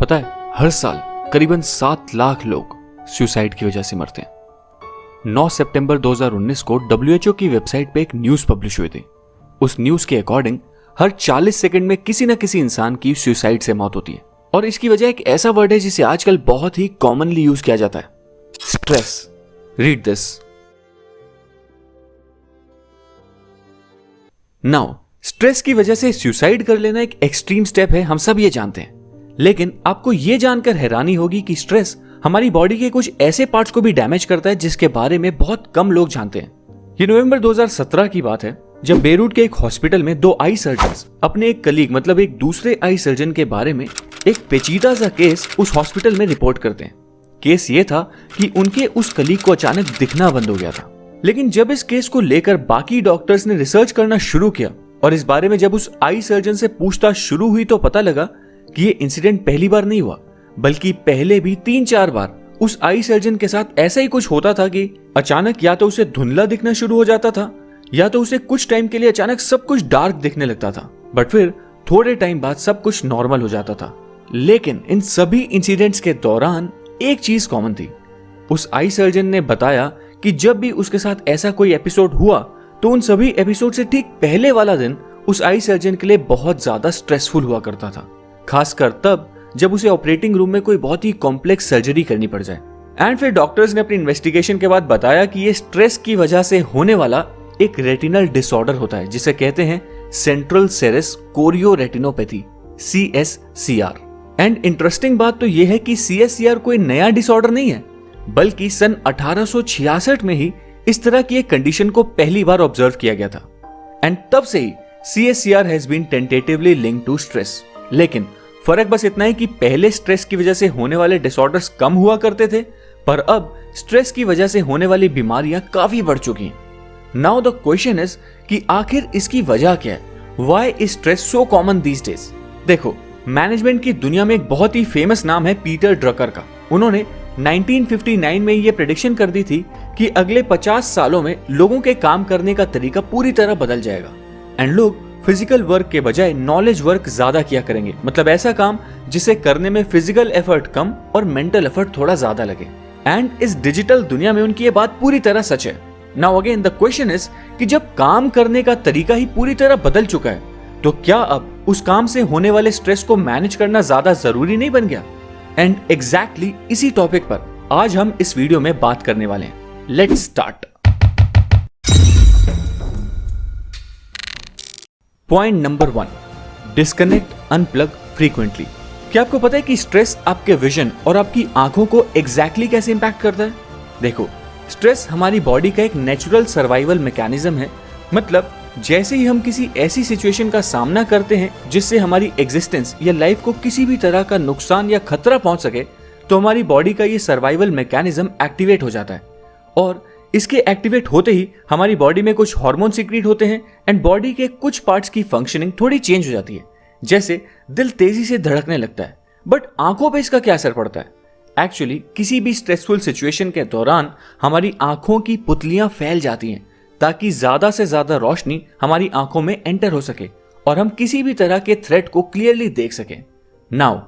पता है, हर साल करीबन 7 लाख लोग सुसाइड की वजह से मरते हैं। 9 सितंबर 2019 को WHO की वेबसाइट पे एक न्यूज पब्लिश हुई थी। उस न्यूज के अकॉर्डिंग हर 40 सेकंड में किसी न किसी इंसान की सुसाइड से मौत होती है और इसकी वजह एक ऐसा वर्ड है जिसे आजकल बहुत ही कॉमनली यूज किया जाता है, stress. Read this. Now, stress की वजह से सुसाइड कर लेना एक एक्सट्रीम स्टेप है, हम सब ये जानते हैं। लेकिन आपको ये जानकर हैरानी होगी कि स्ट्रेस हमारी बॉडी के कुछ ऐसे पार्ट्स को भी डैमेज करता है जिसके बारे में बहुत कम लोग जानते हैं। ये नवंबर 2017 की बात है जब बेरूट के एक हॉस्पिटल में 2 आई सर्जन्स अपने एक कलीग मतलब एक दूसरे आई सर्जन के बारे में एक पेचीदा सा केस उस हॉस्पिटल में रिपोर्ट करते हैं। केस ये था कि उनके उस कलीग को अचानक दिखना बंद हो गया था। लेकिन जब इस केस को लेकर बाकी डॉक्टर्स ने रिसर्च करना शुरू किया और इस बारे में जब उस आई सर्जन से पूछताछ शुरू हुई तो पता लगा कि ये इंसिडेंट पहली बार नहीं हुआ, बल्कि पहले भी 3-4 बार उस आई सर्जन के साथ ऐसा ही कुछ होता था कि अचानक या तो उसे धुंधला दिखना शुरू हो जाता था या तो उसे कुछ टाइम के लिए अचानक सब कुछ डार्क दिखने लगता था, बट फिर थोड़े टाइम बाद सब कुछ नॉर्मल हो जाता था। लेकिन इन सभी इंसिडेंट्स के दौरान एक चीज कॉमन थी। उस आई सर्जन ने बताया कि जब भी उसके साथ ऐसा कोई एपिसोड हुआ तो उन सभी एपिसोड से ठीक पहले वाला दिन उस आई सर्जन के लिए बहुत ज्यादा स्ट्रेसफुल हुआ करता था, खासकर तब जब उसे ऑपरेटिंग रूम में कोई बहुत ही कॉम्प्लेक्स सर्जरी करनी पड़ जाए। एंड फिर डॉक्टर्स ने अपनी इन्वेस्टिगेशन के बाद बताया कि ये स्ट्रेस की वजह से होने वाला एक रेटिनल डिसऑर्डर होता है जिसे कहते हैं central serous chorioretinopathy, CSCR। And interesting बात तो यह है कि CSCR कोई नया डिसऑर्डर नहीं है, बल्कि सन 1866 में ही इस तरह की एक कंडीशन को पहली बार ऑब्जर्व किया गया था। एंड तब से ही CSCR has been tentatively linked to stress. लेकिन फर्क बस इतना है कि पहले स्ट्रेस की वजह से होने वाले डिसऑर्डर्स कम हुआ करते थे, पर अब स्ट्रेस की वजह से होने वाली बीमारियां काफी बढ़ चुकी हैं। नाउ द क्वेश्चन इज कि आखिर इसकी वजह क्या है? Why is stress so common these days? देखो, मैनेजमेंट की दुनिया में एक बहुत ही फेमस नाम है पीटर ड्रकर का। उन्होंने 1959 में ये प्रेडिक्शन कर दी थी कि अगले 50 सालों में लोगों के काम करने का तरीका पूरी तरह बदल जाएगा एंड लोग फिजिकल वर्क के बजाय नॉलेज वर्क ज्यादा किया करेंगे, मतलब ऐसा काम जिसे करने में फिजिकल एफर्ट कम और मेंटल एफर्ट थोड़ा ज्यादा लगे। एंड इस डिजिटल दुनिया में उनकी ये बात पूरी तरह सच है। Now again the question is कि जब काम करने का तरीका ही पूरी तरह बदल चुका है तो क्या अब उस काम से होने वाले स्ट्रेस को मैनेज करना ज्यादा जरूरी नहीं बन गया? एंड एग्जैक्टली इसी टॉपिक पर आज हम इस वीडियो में बात करने वाले हैं। Let's start. Point number 1, disconnect unplug frequently. क्या आपको पता है कि स्ट्रेस आपके विजन और आपकी आंखों को एग्जैक्टली कैसे इंपैक्ट करता है? देखो, स्ट्रेस हमारी बॉडी का एक नेचुरल सर्वाइवल मैकेनिज्म है। मतलब जैसे ही हम किसी ऐसी सिचुएशन का सामना करते हैं जिससे हमारी एग्जिस्टेंस या लाइफ को किसी भी तरह का नुकसान या खतरा पहुंच सके, तो हमारी बॉडी का ये सर्वाइवल मैकेनिज्म एक्टिवेट हो जाता है और इसके एक्टिवेट होते ही हमारी बॉडी में कुछ हार्मोन सीक्रेट होते हैं एंड बॉडी के कुछ पार्ट्स की फंक्शनिंग थोड़ी चेंज हो जाती है। जैसे दिल तेजी से धड़कने लगता है। बट आंखों पे इसका क्या असर पड़ता है? एक्चुअली किसी भी स्ट्रेसफुल सिचुएशन के दौरान हमारी आंखों की पुतलियां फैल जाती हैं ताकि ज्यादा से ज्यादा रोशनी हमारी आंखों में एंटर हो सके और हम किसी भी तरह के थ्रेट को क्लियरली देख सकें। नाउ,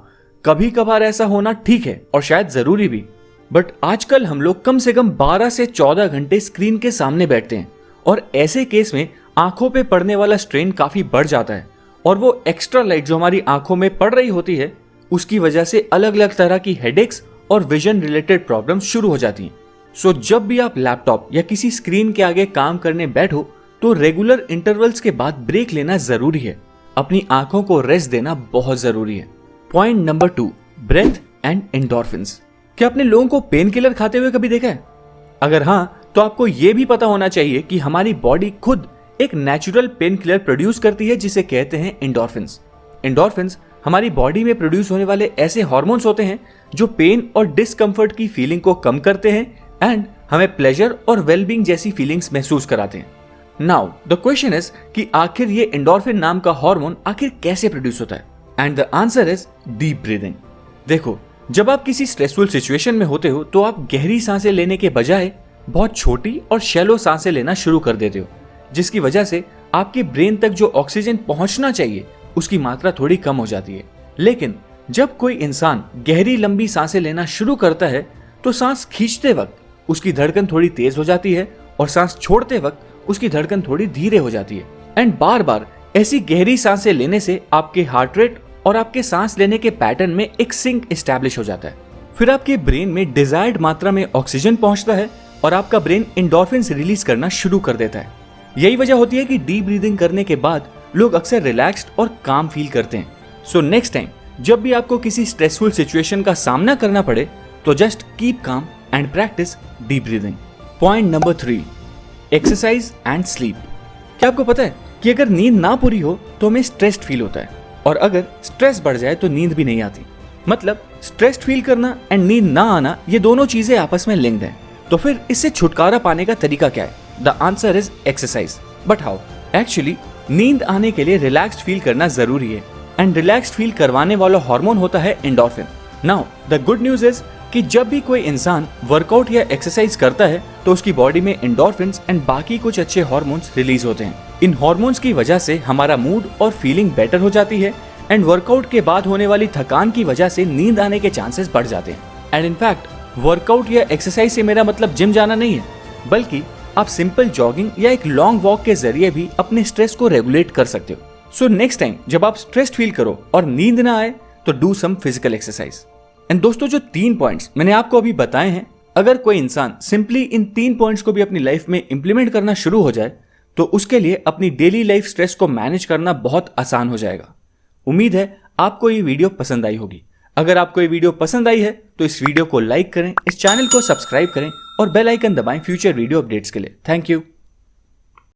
कभी कभार ऐसा होना ठीक है और शायद जरूरी भी, बट आजकल हम लोग कम से कम 12 से 14 घंटे स्क्रीन के सामने बैठते हैं और ऐसे केस में आंखों पे पड़ने वाला स्ट्रेन काफी बढ़ जाता है और वो एक्स्ट्रा लाइट जो हमारी आंखों में पड़ रही होती है उसकी वजह से अलग अलग तरह की हेडेक्स और विजन रिलेटेड प्रॉब्लम्स शुरू हो जाती हैं। सो जब भी आप लैपटॉप या किसी स्क्रीन के आगे काम करने बैठो तो रेगुलर इंटरवल्स के बाद ब्रेक लेना जरूरी है। अपनी आंखों को रेस्ट देना बहुत जरूरी है। Point number 2, breath and endorphins. क्या आपने लोगों को पेन किलर खाते हुए कभी देखा है? अगर हाँ, तो आपको यह भी पता होना चाहिए कि हमारी बॉडी खुद एक नेचुरल पेन किलर प्रोड्यूस करती है जिसे कहते हैं एंडोर्फिन्स। एंडोर्फिन्स हमारी बॉडी में प्रोड्यूस होने वाले ऐसे हार्मोन्स होते हैं जो पेन और डिस्कम्फर्ट की फीलिंग को कम करते हैं एंड हमें प्लेजर और वेलबींग जैसी फीलिंग्स महसूस कराते हैं। नाउ द क्वेश्चन इज कि आखिर ये एंडोर्फिन नाम का हार्मोन आखिर कैसे प्रोड्यूस होता है? And the answer is deep breathing. देखो, जब आप किसी स्ट्रेसफुल सिचुएशन में होते हो तो आप गहरी सांसें लेने के बजाय बहुत छोटी और शैलो सांसें लेना शुरू कर देते हो, जिसकी वजह से आपके ब्रेन तक जो ऑक्सीजन पहुंचना चाहिए उसकी मात्रा थोड़ी कम हो जाती है। लेकिन जब कोई इंसान गहरी लंबी सांसें लेना शुरू करता है तो सांस खींचते वक्त उसकी धड़कन थोड़ी तेज हो जाती है और सांस छोड़ते वक्त उसकी धड़कन थोड़ी धीरे हो जाती है। एंड बार बार ऐसी गहरी सांसें लेने से आपके हार्ट रेट और आपके सांस लेने के पैटर्न में एक सिंक एस्टैब्लिश हो जाता है। फिर आपके ब्रेन में डिजायर्ड मात्रा में ऑक्सीजन पहुंचता है और आपका ब्रेन एंडोर्फिन्स रिलीज करना शुरू कर देता है। यही वजह होती है कि डीप ब्रीदिंग करने के बाद लोग अक्सर रिलैक्स्ड और काम फील करते हैं। सो नेक्स्ट टाइम जब भी आपको किसी स्ट्रेसफुल सिचुएशन का सामना करना पड़े तो just keep calm and practice deep breathing. Point number 3, exercise and sleep. क्या आपको पता है कि अगर नींद ना पूरी हो तो हमें स्ट्रेस्ड फील होता है और अगर स्ट्रेस बढ़ जाए तो नींद भी नहीं आती। मतलब स्ट्रेस्ड फील करना एंड नींद ना आना ये दोनों चीजें आपस में लिंक्ड हैं। तो फिर इससे छुटकारा पाने का तरीका क्या है? The answer is exercise. But how? Actually नींद आने के लिए रिलैक्स्ड फील करना जरूरी है एंड रिलैक्स्ड फील करवाने वाला हार्मोन होता है endorphin. Now the good news is कि जब भी कोई इंसान वर्कआउट या एक्सरसाइज करता है तो उसकी बॉडी में एंडोर्फिन्स एंड बाकी कुछ अच्छे हार्मोन्स रिलीज होते हैं। इन हार्मोन्स की वजह से हमारा मूड और फीलिंग बेटर हो जाती है एंड वर्कआउट के बाद होने वाली थकान की वजह से नींद आने के चांसेस बढ़ जाते हैं। एंड इनफैक्ट वर्कआउट या एक्सरसाइज से मेरा मतलब जिम जाना नहीं है, बल्कि आप सिंपल जॉगिंग या एक लॉन्ग वॉक के जरिए भी अपने स्ट्रेस को रेगुलेट कर सकते हो। सो नेक्स्ट टाइम जब आप स्ट्रेस्ड फील करो और नींद ना आए तो do some physical exercise. And दोस्तों, जो 3 पॉइंट्स मैंने आपको अभी बताए हैं, अगर कोई इंसान सिंपली इन 3 पॉइंट्स को भी अपनी लाइफ में इंप्लीमेंट करना शुरू हो जाए तो उसके लिए अपनी डेली लाइफ स्ट्रेस को मैनेज करना बहुत आसान हो जाएगा। उम्मीद है आपको ये वीडियो पसंद आई होगी। अगर आपको ये वीडियो पसंद आई है तो इस वीडियो को लाइक करें, इस चैनल को सब्सक्राइब करें और बेल आइकन दबाएं फ्यूचर वीडियो अपडेट्स के लिए। Thank you.